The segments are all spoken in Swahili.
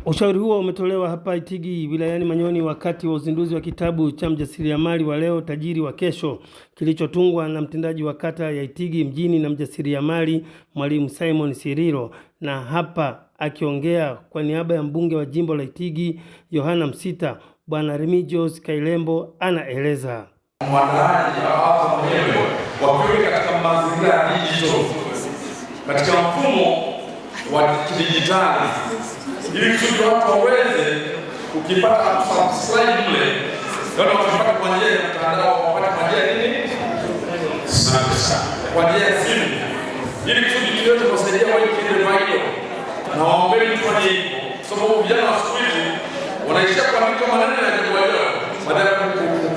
Ushauri huo umetolewa hapa Itigi wilayani Manyoni wakati wa uzinduzi wa kitabu cha mjasiriamali wa leo tajiri wa kesho kilichotungwa na mtendaji wa kata ya Itigi mjini na mjasiriamali Mwalimu Simon Sirilo. Na hapa akiongea kwa niaba ya mbunge wa jimbo la Itigi Yohana Msita, Bwana Remigius Kailembo anaeleza. Mwandaaji au mwenyewe wakiweka katika mazingira ya digital, katika mfumo wa kidijitali, ili kusudi watu waweze ukipata subscribe mle ndio wakipata kwa njia ya mtandao, wapate kwa njia nini kwa njia ya simu, ili kusudi kiweze kusaidia wao kile video na waombeni kwa hivyo, sababu vijana wa siku hizi wanaishia kuandika maneno ya kuelewa badala ya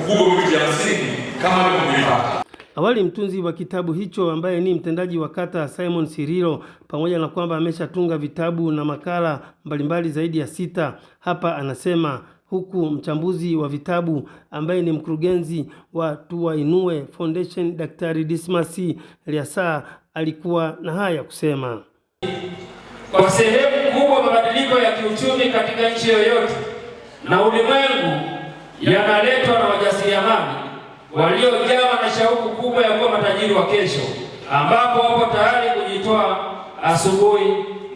Google vitu ya msingi kama ilivyoipata. Awali mtunzi wa kitabu hicho ambaye ni mtendaji wa kata Simon Sirilo, pamoja na kwamba ameshatunga vitabu na makala mbalimbali zaidi ya 6, hapa anasema, huku mchambuzi wa vitabu ambaye ni mkurugenzi wa Tuwainue Foundation Daktari Dismas Eliasa alikuwa na haya kusema. Kwa sehemu kubwa mabadiliko ya kiuchumi katika nchi yoyote na ulimwengu yanaletwa na wajasiriamali waliojawa na shauku kubwa ya kuwa matajiri wa kesho, ambapo wapo tayari kujitoa asubuhi,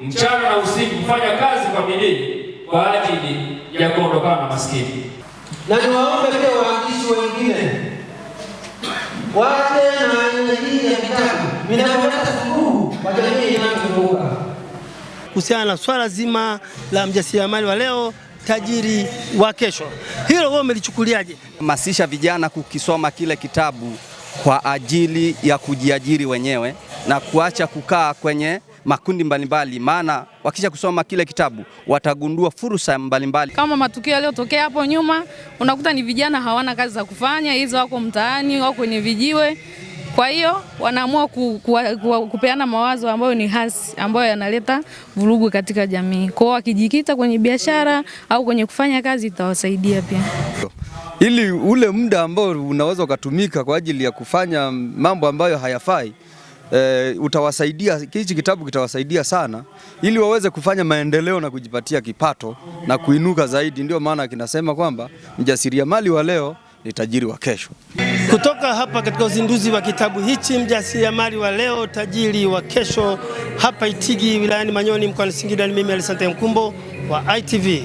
mchana na usiku kufanya kazi kwa bidii kwa ajili ya kuondokana na maskini. Na niwaombe pia waandishi wengine waje na aina hii ya vitabu vinavyoleta suluhu kwa jamii inayozunguka kuhusiana na swala zima la mjasiriamali wa leo tajiri wa kesho. Hilo wewe umelichukuliaje? Hamasisha vijana kukisoma kile kitabu kwa ajili ya kujiajiri wenyewe na kuacha kukaa kwenye makundi mbalimbali, maana wakisha kusoma kile kitabu watagundua fursa mbalimbali. Kama matukio yaliyotokea hapo nyuma, unakuta ni vijana hawana kazi za kufanya, hizo wako mtaani, wako kwenye vijiwe. Kwa hiyo wanaamua kupeana mawazo ambayo ni hasi, ambayo yanaleta vurugu katika jamii. Kwa hiyo wakijikita kwenye biashara au kwenye kufanya kazi itawasaidia pia. Ili ule muda ambao unaweza ukatumika kwa ajili ya kufanya mambo ambayo hayafai, utawasaidia, hichi kitabu kitawasaidia sana ili waweze kufanya maendeleo na kujipatia kipato na kuinuka zaidi. Ndio maana kinasema kwamba mjasiriamali wa leo ni tajiri wa kesho. Kutoka hapa katika uzinduzi wa kitabu hichi mjasiriamali wa leo tajiri wa kesho hapa Itigi wilayani Manyoni mkoani Singida, ni mimi Alisante Mkumbo wa ITV.